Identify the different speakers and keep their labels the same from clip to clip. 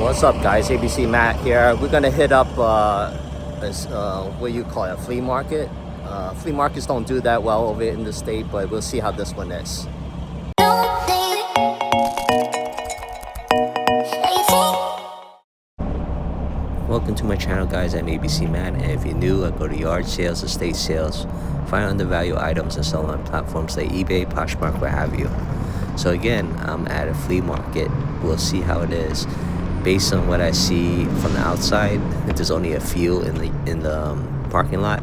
Speaker 1: What's up, guys? ABC Matt here. We're gonna hit up what you call it, a flea market. Flea markets don't do that well over in the state, but we'll see how this one is. Welcome to my channel, guys. I'm ABC Matt, and if you're new, I go to yard sales, estate sales, find undervalued items and sell on platforms like eBay, Poshmark, what have you. So again, I'm at a flea market. We'll see how it is. Based on what I see from the outside, there's only a few in the parking lot,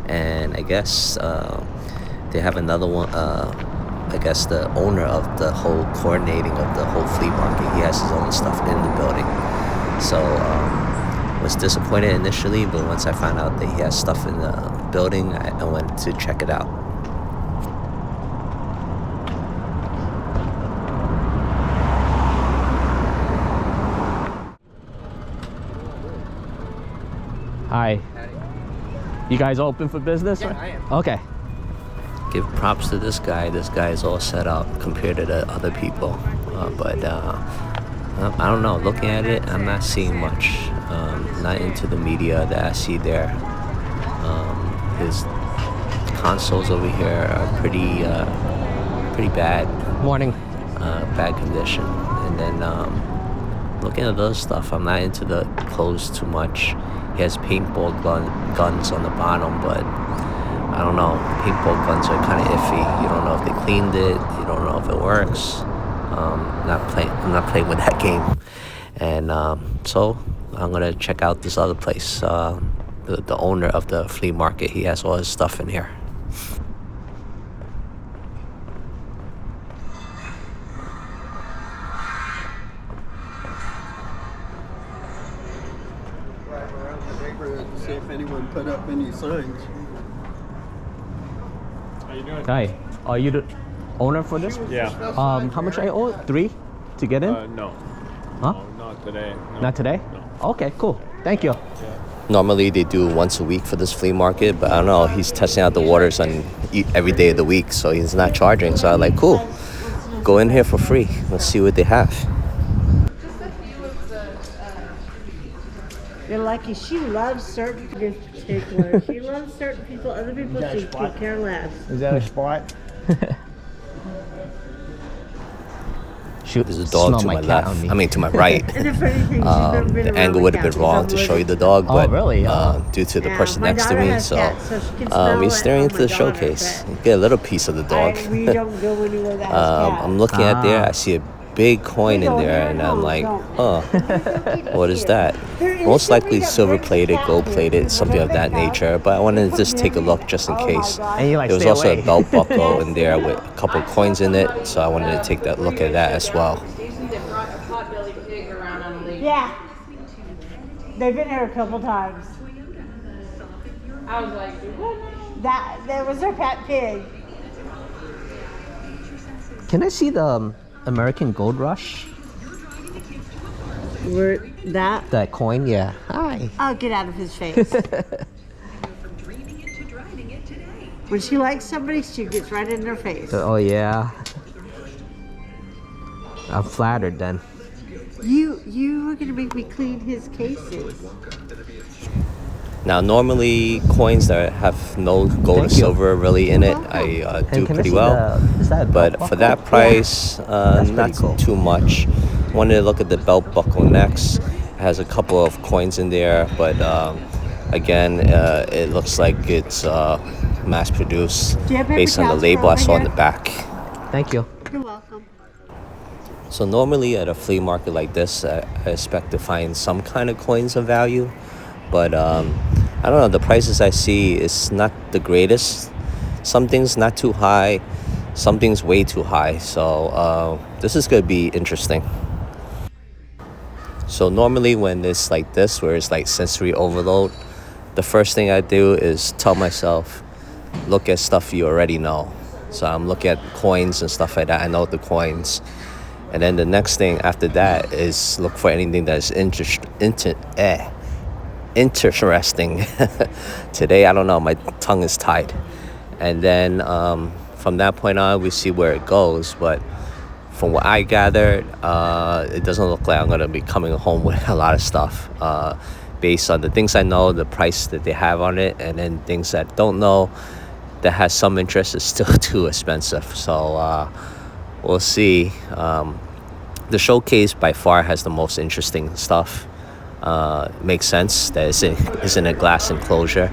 Speaker 1: and I guess they have another one. I guess the owner of the whole coordinating of the whole flea market, he has his own stuff in the building. So was disappointed initially, but once I found out that he has stuff in the building, I went to check it out.
Speaker 2: Hi. You guys open for business?
Speaker 1: Yeah, I am.
Speaker 2: Okay.
Speaker 1: Give props to this guy. This guy is all set up compared to the other people. But I don't know. Looking at it, I'm not seeing much. Not into the media that I see there. His consoles over here are pretty bad.
Speaker 2: Morning.
Speaker 1: Bad condition. And then looking at other stuff, I'm not into the clothes too much. He has paintball guns on the bottom, but I don't know. Paintball guns are kind of iffy. You don't know if they cleaned it. You don't know if it works. I'm not playing with that game. And so I'm gonna check out this other place. The owner of the flea market, he has all his stuff in here.
Speaker 3: See if anyone put up any signs.
Speaker 4: How you doing?
Speaker 2: Hi. Are you the owner for this?
Speaker 4: Yeah.
Speaker 2: How much I owe? 3 to get in?
Speaker 4: No.
Speaker 2: Huh?
Speaker 4: No, not today. No.
Speaker 2: Not today?
Speaker 4: No.
Speaker 2: Okay, cool. Thank you.
Speaker 1: Normally they do once a week for this flea market, but I don't know, he's testing out the waters on every day of the week, so he's not charging. So I'm like, cool, go in here for free. Let's see what they have.
Speaker 5: You're lucky. She loves certain people in particular. She loves certain people. Other people she could care less.
Speaker 2: Is that a spot? Shoot,
Speaker 1: There's a dog to my left. I mean, to my right.
Speaker 5: And the funny thing, she's never been
Speaker 1: The
Speaker 5: around
Speaker 1: angle would have been
Speaker 5: cats.
Speaker 1: wrong to show you the dog,
Speaker 2: Oh,
Speaker 1: but
Speaker 2: really?
Speaker 1: due to the
Speaker 5: Yeah,
Speaker 1: person
Speaker 5: my
Speaker 1: next to
Speaker 5: daughter
Speaker 1: me,
Speaker 5: has
Speaker 1: so
Speaker 5: cats, so she can smell
Speaker 1: he's
Speaker 5: it.
Speaker 1: staring
Speaker 5: Oh,
Speaker 1: into
Speaker 5: my
Speaker 1: the
Speaker 5: daughter,
Speaker 1: showcase.
Speaker 5: but
Speaker 1: Get a little piece of the dog.
Speaker 5: we don't go anywhere that has cats.
Speaker 1: I'm looking at there. I see a big coin in there, and I'm like, huh, what is that? Most likely silver plated, gold plated, something of that nature. But I wanted to just take a look just in case.
Speaker 2: And you like,
Speaker 1: There was
Speaker 2: stay
Speaker 1: also
Speaker 2: away.
Speaker 1: a belt buckle in there with a couple coins in it, so I wanted to take that look at that as well.
Speaker 5: Yeah. They've been here a couple times.
Speaker 6: I was like, what?
Speaker 5: That was their pet pig.
Speaker 2: Can I see the American Gold Rush?
Speaker 5: That?
Speaker 2: That coin? Yeah. Hi.
Speaker 5: Oh, get out of his face. When she likes somebody, she gets right in their face.
Speaker 2: Oh, yeah. I'm flattered then.
Speaker 5: You were gonna make me clean his cases.
Speaker 1: Now, normally coins that have no gold or
Speaker 2: Thank you.
Speaker 1: silver really in it, I do
Speaker 2: And can I
Speaker 1: pretty
Speaker 2: see
Speaker 1: well.
Speaker 2: is that a
Speaker 1: But
Speaker 2: belt
Speaker 1: for
Speaker 2: buckle?
Speaker 1: that price,
Speaker 2: That's
Speaker 1: not
Speaker 2: pretty cool.
Speaker 1: too much. Wanted to look at the belt buckle next. It has a couple of coins in there, but again, it looks like it's mass produced
Speaker 5: Do you have paper
Speaker 1: based on the
Speaker 5: towels
Speaker 1: label I
Speaker 5: over
Speaker 1: saw on
Speaker 5: here?
Speaker 1: the back.
Speaker 2: Thank you.
Speaker 5: You're welcome.
Speaker 1: So normally at a flea market like this, I expect to find some kind of coins of value, but I don't know, the prices I see is not the greatest. Some things not too high, some things way too high. So this is going to be interesting. So normally when it's like this, where it's like sensory overload, the first thing I do is tell myself, look at stuff you already know. So I'm looking at coins and stuff like that. I know the coins. And then the next thing after that is look for anything that is interesting. Today, I don't know, my tongue is tied. And then from that point on, we see where it goes. But from what I gathered, it doesn't look like I'm gonna be coming home with a lot of stuff. Based on the things I know, the price that they have on it, and then things that don't know that has some interest is still too expensive. So we'll see. The showcase by far has the most interesting stuff. Makes sense that it's in a glass enclosure.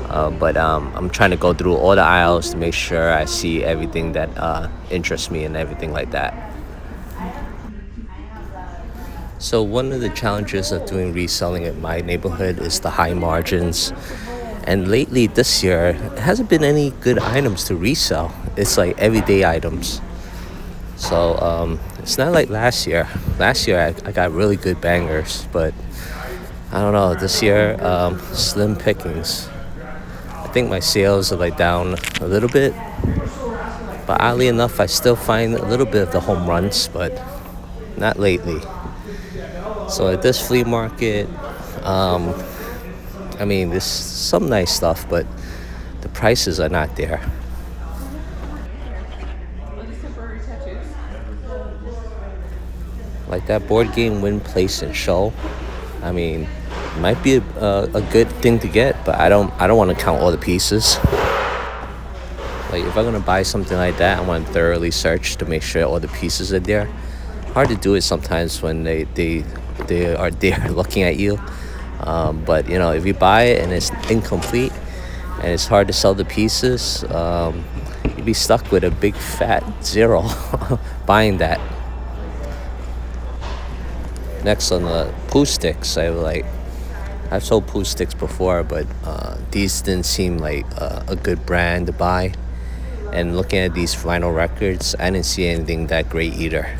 Speaker 1: But I'm trying to go through all the aisles to make sure I see everything that interests me and everything like that. So one of the challenges of doing reselling in my neighborhood is the high margins. And lately this year, it hasn't been any good items to resell. It's like everyday items. So it's not like last year. Last year I got really good bangers, but I don't know. This year, slim pickings. I think my sales are like down a little bit. But oddly enough, I still find a little bit of the home runs, but not lately. So at this flea market, I mean, there's some nice stuff, but the prices are not there. Like that board game Win, Place, and Show. I mean, it might be a good thing to get, but I don't want to count all the pieces. Like if I'm gonna buy something like that, I want to thoroughly search to make sure all the pieces are there. Hard to do it sometimes when they are there looking at you. But you know, if you buy it and it's incomplete and it's hard to sell the pieces, you'd be stuck with a big fat zero buying that. Next on the poo sticks, I've sold poo sticks before, but these didn't seem like a good brand to buy. And looking at these vinyl records, I didn't see anything that great either.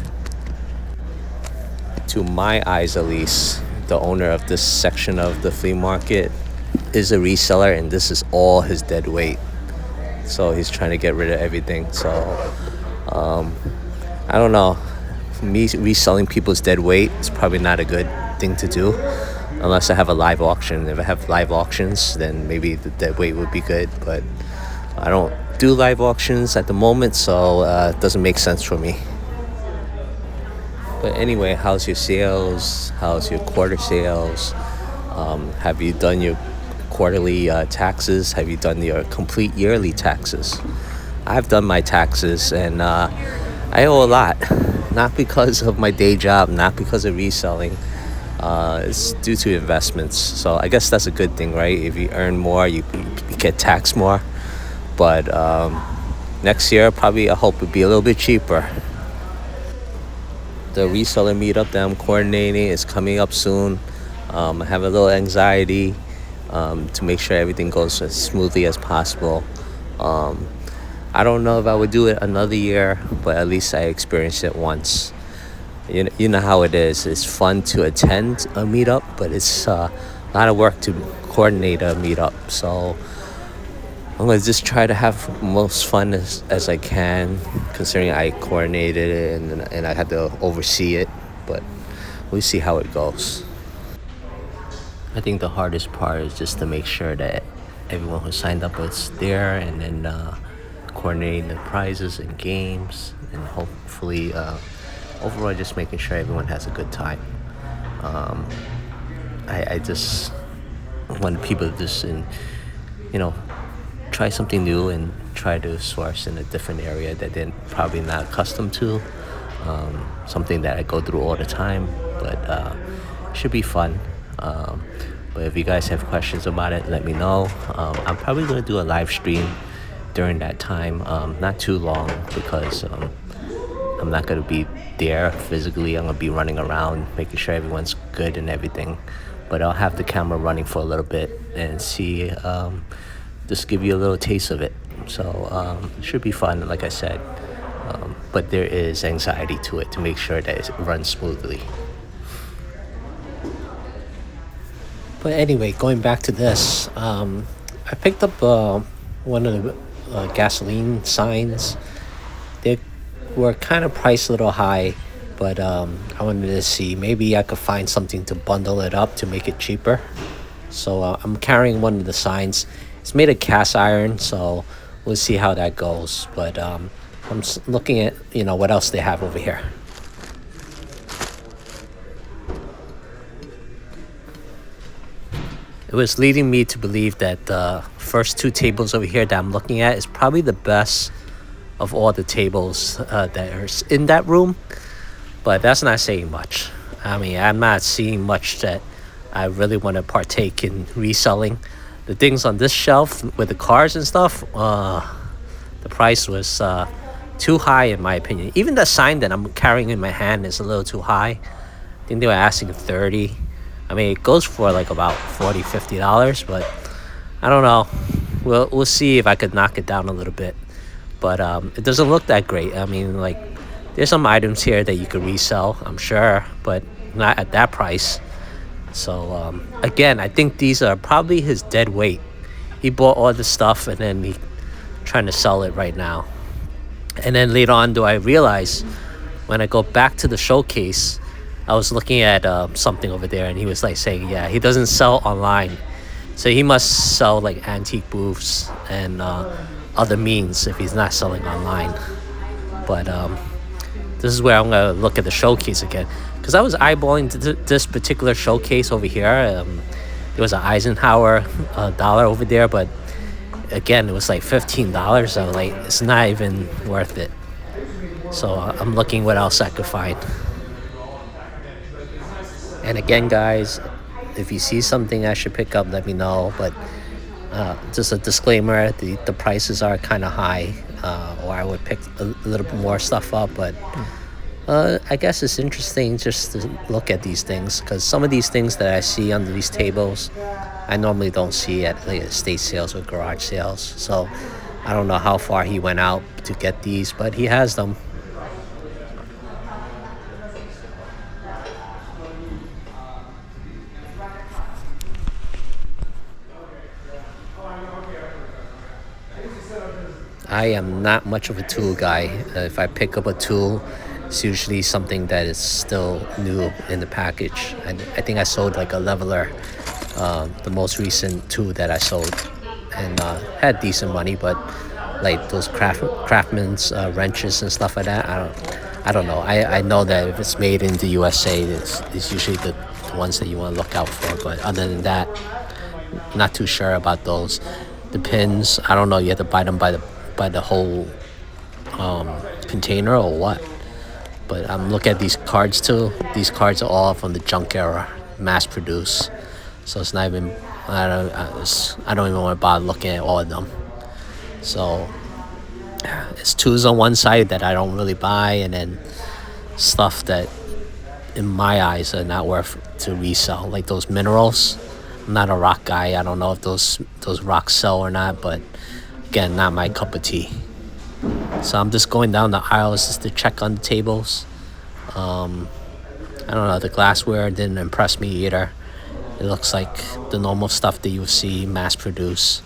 Speaker 1: To my eyes at least, the owner of this section of the flea market is a reseller, and this is all his dead weight. So he's trying to get rid of everything. So I don't know. For me, reselling people's dead weight is probably not a good thing to do unless I have a live auction. If I have live auctions, then maybe the dead weight would be good, but I don't do live auctions at the moment, so it doesn't make sense for me. But anyway, how's your sales? How's your quarter sales? Have you done your quarterly taxes? Have you done your complete yearly taxes? I've done my taxes, and I owe a lot. Not because of my day job, not because of reselling. It's due to investments. So I guess that's a good thing, right? If you earn more, you get taxed more. But next year, probably I hope it'll be a little bit cheaper. The reseller meetup that I'm coordinating is coming up soon. I have a little anxiety to make sure everything goes as smoothly as possible. I don't know if I would do it another year, but at least I experienced it once. You know how it is. It's fun to attend a meetup, but it's a lot of work to coordinate a meetup. So I'm going to just try to have most fun as I can, considering I coordinated it and I had to oversee it. But we'll see how it goes. I think the hardest part is just to make sure that everyone who signed up is there, and then coordinating the prizes and games, and hopefully overall just making sure everyone has a good time. I just want people to just try something new and try to source in a different area that they're probably not accustomed to. Something that I go through all the time, but it should be fun. But if you guys have questions about it, let me know. I'm probably going to do a live stream during that time, not too long, because I'm not going to be there physically. I'm going to be running around making sure everyone's good and everything, but I'll have the camera running for a little bit and see, just give you a little taste of it. So it should be fun, like I said, but there is anxiety to it to make sure that it runs smoothly. But anyway, going back to this, I picked up one of the gasoline signs. They were kind of priced a little high, but I wanted to see maybe I could find something to bundle it up to make it cheaper. So I'm carrying one of the signs. It's made of cast iron, so we'll see how that goes. But I'm looking at, what else they have over here. It was leading me to believe that the first two tables over here that I'm looking at is probably the best of all the tables that are in that room. But that's not saying much. I mean, I'm not seeing much that I really want to partake in reselling. The things on this shelf with the cars and stuff, the price was too high in my opinion. Even the sign that I'm carrying in my hand is a little too high. I think they were asking 30. I mean, it goes for like about $40-50, but I don't know. We'll see if I could knock it down a little bit. But it doesn't look that great. I mean, like, there's some items here that you could resell, I'm sure, but not at that price. So again, I think these are probably his dead weight. He bought all the stuff and then he trying to sell it right now. And then later on, do I realize when I go back to the showcase, I was looking at something over there, and he was like saying, yeah, he doesn't sell online, so he must sell like antique booths and other means if he's not selling online. But this is where I'm gonna look at the showcase again, because I was eyeballing this particular showcase over here. There was an Eisenhower dollar over there, but again, it was like $15. So like, it's not even worth it. So I'm looking what else I could find. And again, guys, if you see something I should pick up, let me know. But just a disclaimer, the prices are kind of high, or I would pick a little bit more stuff up. But I guess it's interesting just to look at these things, because some of these things that I see under these tables, I normally don't see at like estate sales or garage sales. So I don't know how far he went out to get these, but he has them. I am not much of a tool guy. If I pick up a tool, it's usually something that is still new in the package. I think I sold like a leveler, the most recent tool that I sold, and had decent money. But like those craftsman's wrenches and stuff like that, I don't know. I know that if it's made in the USA, it's usually the ones that you want to look out for. But other than that, not too sure about those. The pins, I don't know. You have to buy them by the whole container or what. But I'm looking at these cards too. These cards are all from the junk era, mass produced. So it's not even, I don't even want to bother looking at all of them. So it's tools on one side that I don't really buy, and then stuff that in my eyes are not worth to resell, like those minerals. I'm not a rock guy. I don't know if those rocks sell or not, but again, not my cup of tea. So I'm just going down the aisles just to check on the tables. I don't know, the glassware didn't impress me either. It looks like the normal stuff that you see mass produced.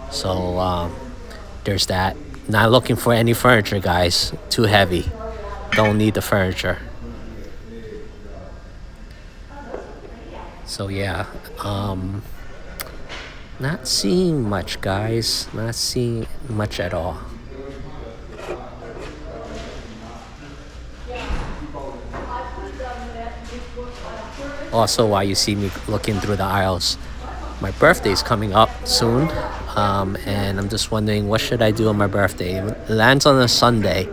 Speaker 1: So there's that. Not looking for any furniture, guys. Too heavy. Don't need the furniture. So yeah, not seeing much, guys. Not seeing much at all. Also, while you see me looking through the aisles, my birthday's coming up soon, and I'm just wondering what should I do on my birthday. It lands on a Sunday.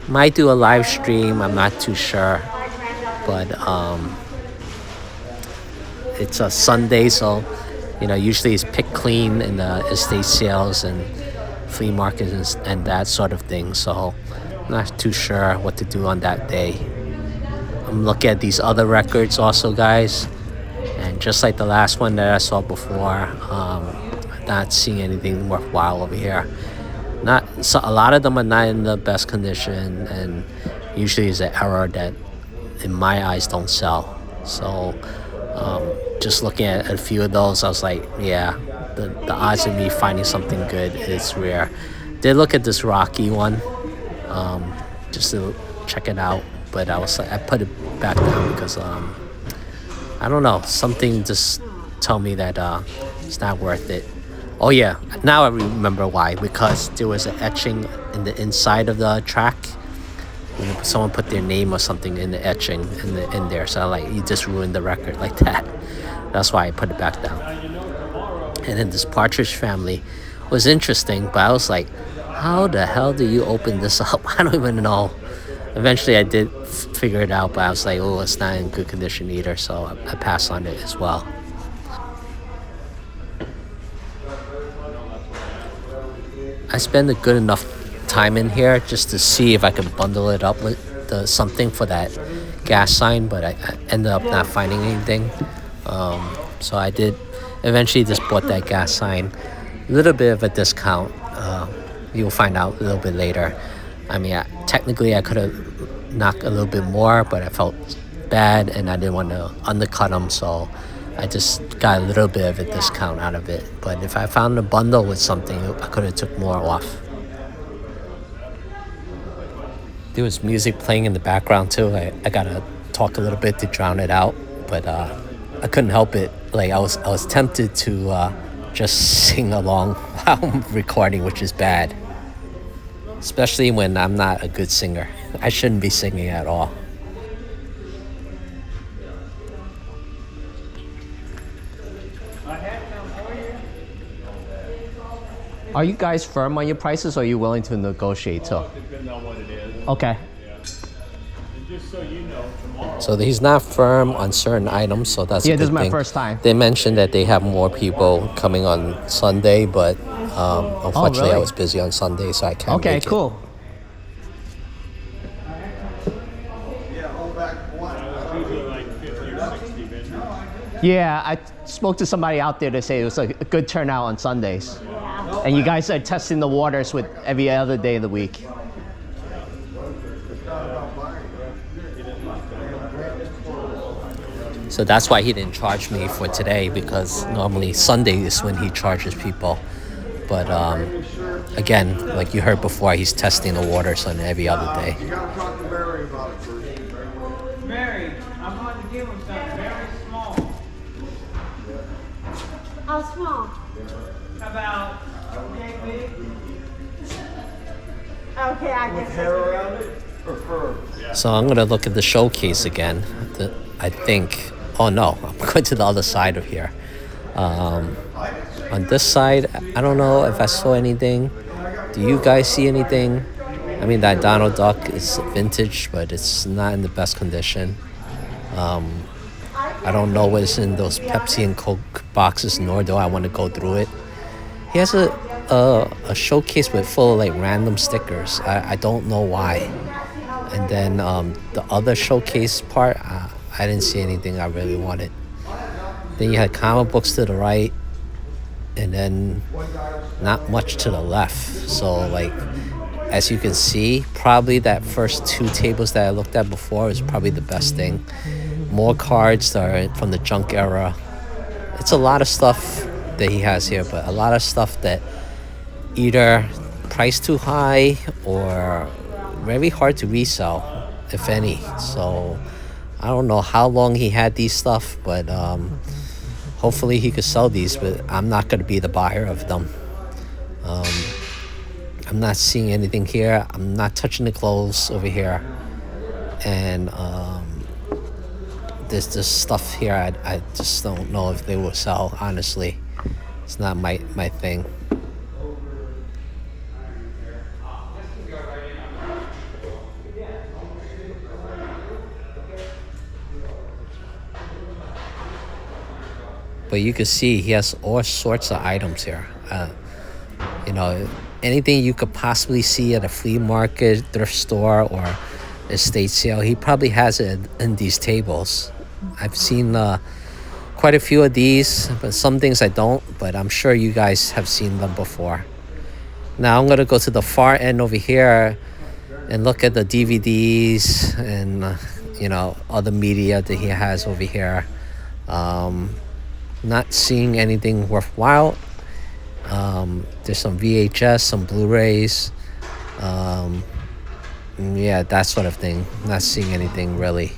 Speaker 1: Might do a live stream. I'm not too sure, but it's a Sunday, so usually it's pick clean in the estate sales and flea markets and that sort of thing. So I'm not too sure what to do on that day. I'm looking at these other records also, guys, and just like the last one that I saw before, not seeing anything worthwhile over here. A lot of them are not in the best condition, and usually is an error that in my eyes don't sell. So just looking at a few of those, I was like, yeah, the odds of me finding something good is rare. Did look at this Rocky one, just to check it out, but I was like, I put it back down because I don't know, something just tell me that it's not worth it. Oh yeah, now I remember why. Because there was an etching in the inside of the track. Someone put their name or something in the etching in there, so like you just ruined the record like that. That's why I put it back down. And then this partridge family was interesting, but I was like, how the hell do you open this up? I don't even know. Eventually I did figure it out, but I was like, oh, it's not in good condition either, so I passed on it as well. I spend a good enough time in here just to see if I can bundle it up with something for that gas sign, but I ended up not finding anything. So I did eventually just bought that gas sign, a little bit of a discount. You'll find out a little bit later. I mean, technically I could have knocked a little bit more, but I felt bad and I didn't want to undercut them, so I just got a little bit of a discount out of it. But if I found a bundle with something, I could have took more off. There was music playing in the background too. I gotta talk a little bit to drown it out, but I couldn't help it. Like I was tempted to just sing along while I'm recording, which is bad. Especially when I'm not a good singer. I shouldn't be singing at all.
Speaker 2: Are you guys firm on your prices, or are you willing to negotiate too?
Speaker 4: It depends on what it is.
Speaker 2: Okay.
Speaker 4: Yeah. And just so you know, tomorrow.
Speaker 1: So he's not firm on certain items, so that's
Speaker 2: Yeah,
Speaker 1: a
Speaker 2: this
Speaker 1: good
Speaker 2: is my
Speaker 1: thing.
Speaker 2: first time.
Speaker 1: They mentioned that they have more people coming on Sunday, but unfortunately I
Speaker 2: really?
Speaker 1: was busy on Sunday, so I can't
Speaker 2: Okay,
Speaker 1: make it.
Speaker 2: cool.
Speaker 4: It's usually like 50 or 60 vendors.
Speaker 2: Yeah, I spoke to somebody out there to say it was a good turnout on Sundays. And you guys are testing the waters with every other day of the week.
Speaker 1: So that's why he didn't charge me for today, because normally Sunday is when he charges people. But again, like you heard before, he's testing the waters on every other day.
Speaker 3: You gotta talk to Mary about it first.
Speaker 6: Mary, I'm going to give him something very small.
Speaker 5: How small?
Speaker 6: About yay big.
Speaker 5: Okay, I guess.
Speaker 3: Hair around it or fur?
Speaker 1: So I'm gonna look at the showcase again. I think, oh no, I'm going to the other side of here. On this side, I don't know if I saw anything. Do you guys see anything? I mean, that Donald Duck is vintage, but it's not in the best condition. I don't know what's in those Pepsi and Coke boxes, nor do I want to go through it. He has a showcase with full of like random stickers. I don't know why. And then the other showcase part, I didn't see anything I really wanted. Then you had comic books to the right, and then not much to the left. So like, as you can see, probably that first two tables that I looked at before is probably the best thing. More cards that are from the junk era. It's a lot of stuff that he has here, but a lot of stuff that either priced too high or very hard to resell, if any. So I don't know how long he had these stuff, but hopefully he could sell these, but I'm not going to be the buyer of them. I'm not seeing anything here. I'm not touching the clothes over here. And there's this stuff here I just don't know if they will sell, honestly. It's not my thing. But you can see he has all sorts of items here. You know, anything you could possibly see at a flea market, thrift store, or estate sale, he probably has it in these tables. I've seen quite a few of these, but some things I don't, but I'm sure you guys have seen them before. Now I'm gonna go to the far end over here and look at the DVDs and you know, other media that he has over here. Not seeing anything worthwhile. There's some VHS, some Blu-rays, yeah, that sort of thing. Not seeing anything really.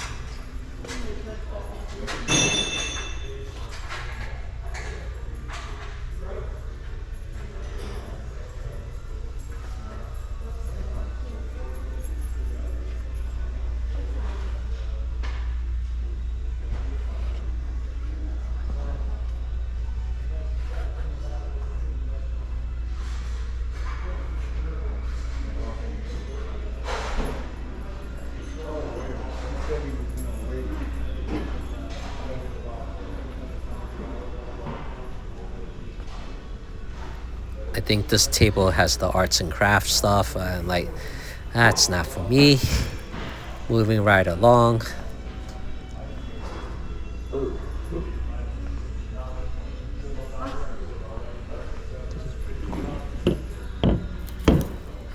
Speaker 1: think this table has the arts and crafts stuff. I'm like, that's not for me. Moving right along.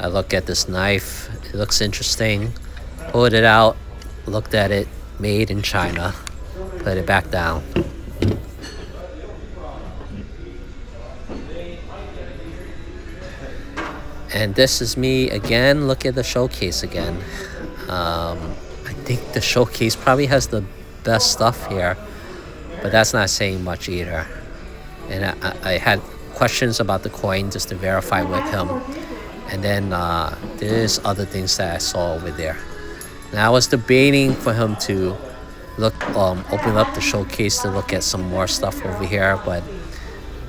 Speaker 1: I look at this knife. It looks interesting. Pulled it out. Looked at it. Made in China. Put it back down. And this is me again. Look at the showcase again. I think the showcase probably has the best stuff here, but that's not saying much either. And I had questions about the coin just to verify with him. And then there's other things that I saw over there. Now I was debating for him to open up the showcase to look at some more stuff over here, but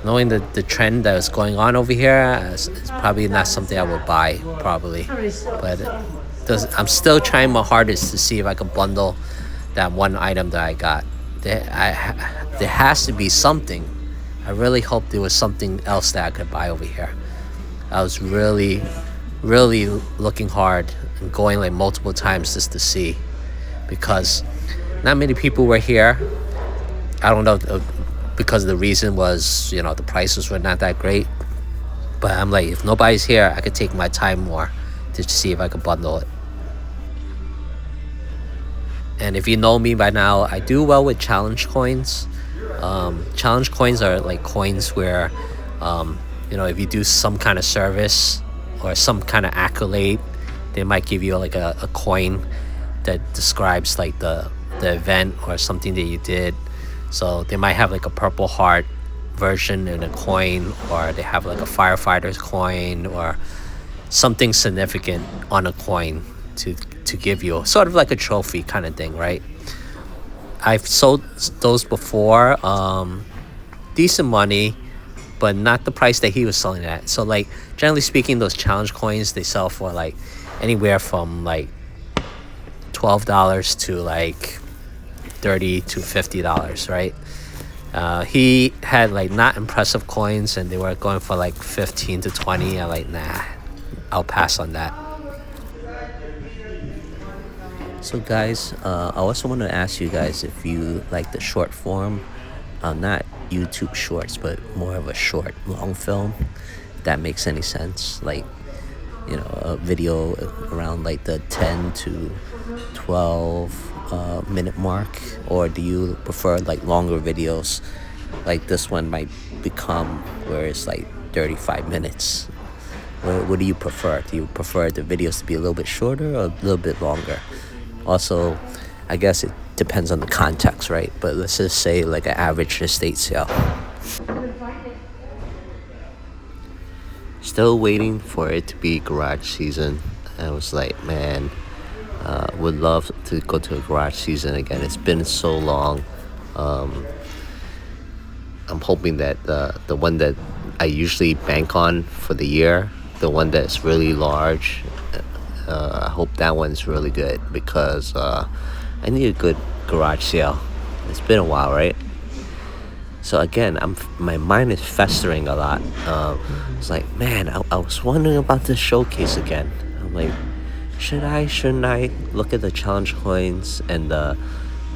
Speaker 1: knowing the trend that is going on over here, it's probably not something I would buy, probably. But I'm still trying my hardest to see if I can bundle that one item that I got. There has to be something. I really hope there was something else that I could buy over here. I was really looking hard and going like multiple times just to see, because not many people were here. I don't know, because the reason was, you know, the prices were not that great. But I'm like, if nobody's here, I could take my time more to see if I could bundle it. And if you know me by now, I do well with challenge coins. Challenge coins are like coins where you know, if you do some kind of service or some kind of accolade, they might give you like a coin that describes like the event or something that you did. So they might have like a Purple Heart version in a coin, or they have like a firefighter's coin or something significant on a coin to give you, sort of like a trophy kind of thing, right? I've sold those before, decent money, but not the price that he was selling at. So like, generally speaking, those challenge coins, they sell for like anywhere from like $12 to like $30 to $50, right? He had like not impressive coins, and they were going for like 15 to 20. I'm like, nah, I'll pass on that. So guys, I also want to ask you guys if you like the short form, not YouTube shorts, but more of a short long film, if that makes any sense. Like, you know, a video around like the 10 to 12 minute mark, or do you prefer like longer videos like this one might become, where it's like 35 minutes? What do you prefer? Do you prefer the videos to be a little bit shorter or a little bit longer? Also, I guess it depends on the context, right? But let's just say like an average estate sale. Still waiting for it to be garage season. I was like, man, would love to go to a garage season again. It's been so long. I'm hoping that the one that I usually bank on for the year, the one that's really large, I hope that one's really good, because I need a good garage sale. It's been a while, right? So again, my mind is festering a lot. It's like, man, I was wondering about this showcase again. I'm like, shouldn't I look at the challenge coins and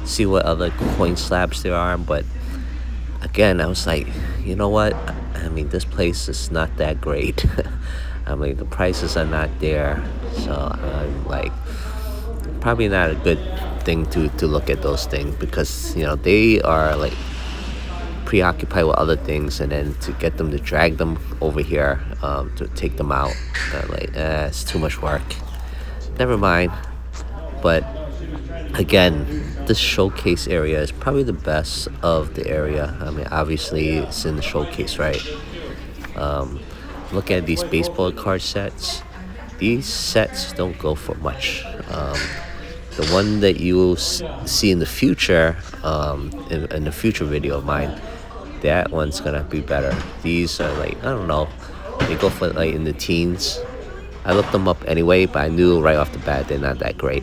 Speaker 1: see what other coin slabs there are? But again, I was like, you know what? I mean, this place is not that great. I mean, the prices are not there. So I'm like, probably not a good thing to look at those things, because, you know, they are like preoccupied with other things, and then to get them to drag them over here to take them out, like, it's too much work. Never mind. But again, this showcase area is probably the best of the area. I mean, obviously it's in the showcase, right? Look at these baseball card sets. These sets don't go for much. The one that you will see in the future, in the future video of mine, that one's gonna be better. These are like, I don't know, they go for like in the teens. I looked them up anyway, but I knew right off the bat they're not that great.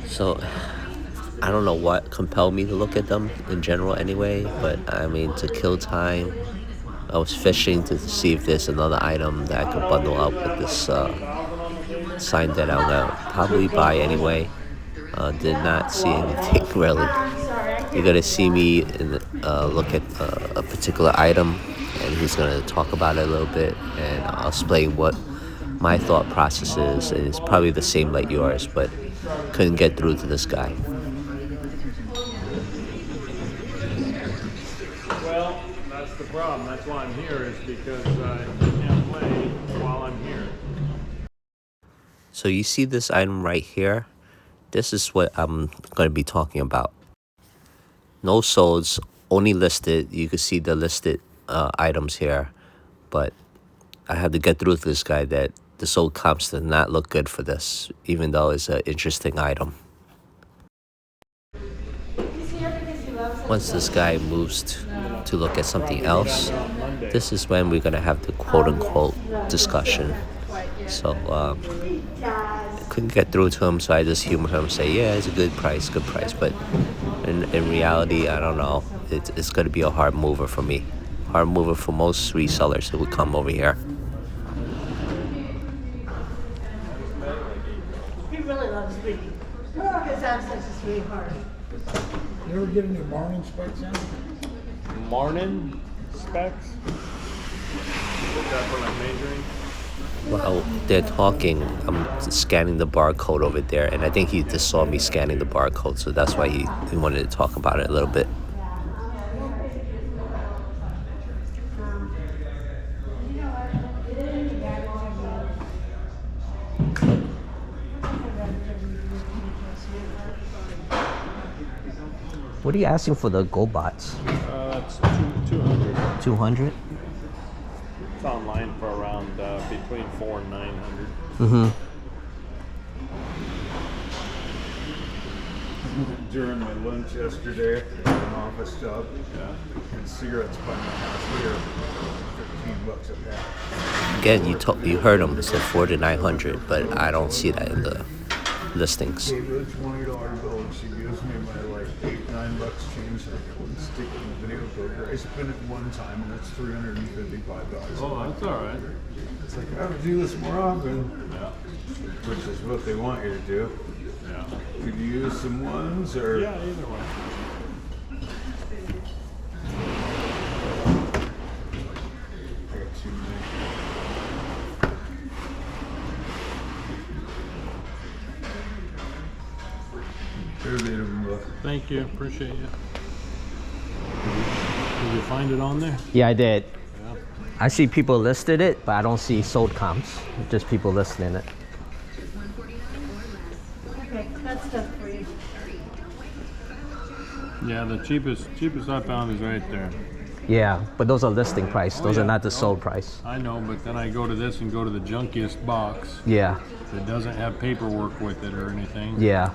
Speaker 1: So I don't know what compelled me to look at them in general anyway, but I mean, to kill time, I was fishing to see if there's another item that I could bundle up with this sign that I'm gonna probably buy anyway. Did not see anything really. You're gonna see me look at a particular item, and he's gonna talk about it a little bit, and I'll explain what my thought process is. And it's probably the same like yours, but couldn't get through to this guy.
Speaker 4: Well, that's the problem. That's why I'm here, is because I can't play while I'm here.
Speaker 1: So you see this item right here? This is what I'm going to be talking about. No solds, only listed. You can see the listed items here, but I had to get through to this guy that the sold comps did not look good for this, even though it's an interesting item. Once this guy moves to look at something else, this is when we're going to have the quote-unquote discussion. So couldn't get through to him, so I just humor him and say, yeah, it's a good price. But in reality, I don't know. It's going to be a hard mover for me. Hard mover for most resellers who would come over here.
Speaker 5: He really loves me. Because I'm such a sweetheart.
Speaker 7: You ever get any morning specs in?
Speaker 4: Morning specs? Is that for like measuring?
Speaker 1: While they're talking, I'm scanning the barcode over there, and I think he just saw me scanning the barcode, so that's why he wanted to talk about it a little bit. What are you asking for the gold bots?
Speaker 4: That's 200.
Speaker 1: 200?
Speaker 4: It's online for around between 400 and 900.
Speaker 1: Mm-hmm.
Speaker 7: During my lunch yesterday at an office job, and cigarettes by my house here, $15 a pack.
Speaker 1: Again, you heard him. It said 400 to 900, but I don't see that in the listings.
Speaker 7: Gave her a $20 bill and she gives me my like $8-9 change that I wouldn't stick in the video poker. I spent it one time and it's $355.
Speaker 4: Oh, that's all right.
Speaker 7: It's like I have to do this more often,
Speaker 4: Yeah.
Speaker 7: which is what they want you to do.
Speaker 4: Yeah.
Speaker 7: Could you use some ones or?
Speaker 4: Yeah, either way.
Speaker 7: I got too many. There's 8 of them left.
Speaker 4: Thank you. Appreciate you. Did you find it on there?
Speaker 2: Yeah, I did.
Speaker 4: Yeah.
Speaker 2: I see people listed it, but I don't see sold comps. Just people listing it.
Speaker 5: Okay, that's stuff for you.
Speaker 4: Yeah, the cheapest I found is right there.
Speaker 2: Yeah, but those are listing price. Those
Speaker 4: yeah.
Speaker 2: are not the sold price.
Speaker 4: I know, but then I go to this and go to the junkiest box
Speaker 2: Yeah,
Speaker 4: that doesn't have paperwork with it or anything.
Speaker 2: yeah.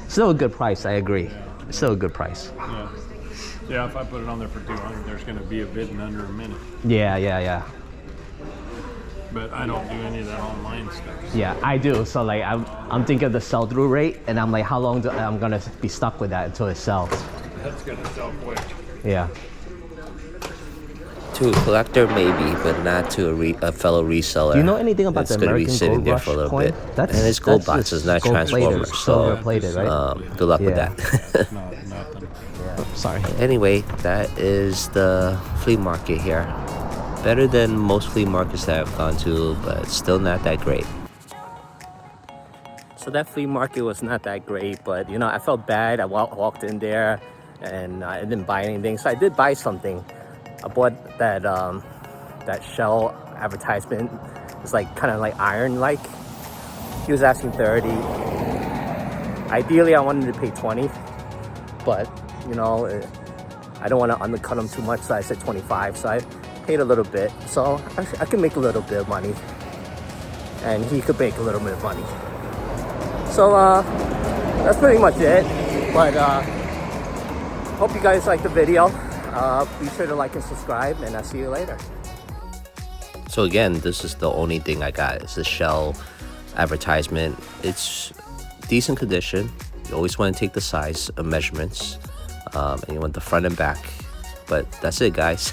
Speaker 2: Still a good price, I agree. It's still a good price.
Speaker 4: Yeah. Yeah, if I put it on there for 200, there's going to be a bid in under a minute.
Speaker 2: Yeah, yeah, yeah.
Speaker 4: But I don't do any of that online stuff.
Speaker 2: Yeah, I do. So like I'm thinking of the sell-through rate, and I'm like, how long I'm gonna be stuck with that until it sells?
Speaker 4: That's going to sell quick.
Speaker 2: Yeah.
Speaker 1: To a collector, maybe, but not to a fellow reseller.
Speaker 2: Do you know anything about
Speaker 1: It's
Speaker 2: the
Speaker 1: gonna be
Speaker 2: American
Speaker 1: sitting
Speaker 2: Gold
Speaker 1: there
Speaker 2: Rush
Speaker 1: for a little
Speaker 2: coin?
Speaker 1: bit.
Speaker 2: That's-
Speaker 1: and his gold
Speaker 2: that's
Speaker 1: box
Speaker 2: just
Speaker 1: is not
Speaker 2: gold-plated,
Speaker 1: transformer, so
Speaker 2: silver-plated, right?
Speaker 1: good luck with
Speaker 2: Yeah.
Speaker 1: that.
Speaker 4: Not nothing.
Speaker 2: Sorry.
Speaker 1: Anyway, that is the flea market here. Better than most flea markets that I've gone to, but still not that great. So that flea market was not that great, but you know, I felt bad. I walked in there and I didn't buy anything. So I did buy something. I bought that that shell advertisement. It's like kind of like iron-like. He was asking 30. Ideally, I wanted to pay 20, but you know, I don't want to undercut him too much, so I said 25. So I paid a little bit, so I can make a little bit of money, and he could make a little bit of money. So that's pretty much it. But hope you guys like the video. Be sure to like and subscribe, and I'll see you later. So again, this is the only thing I got. It's a shell advertisement. It's decent condition. You always want to take the size of measurements, and you want the front and back. But that's it, guys.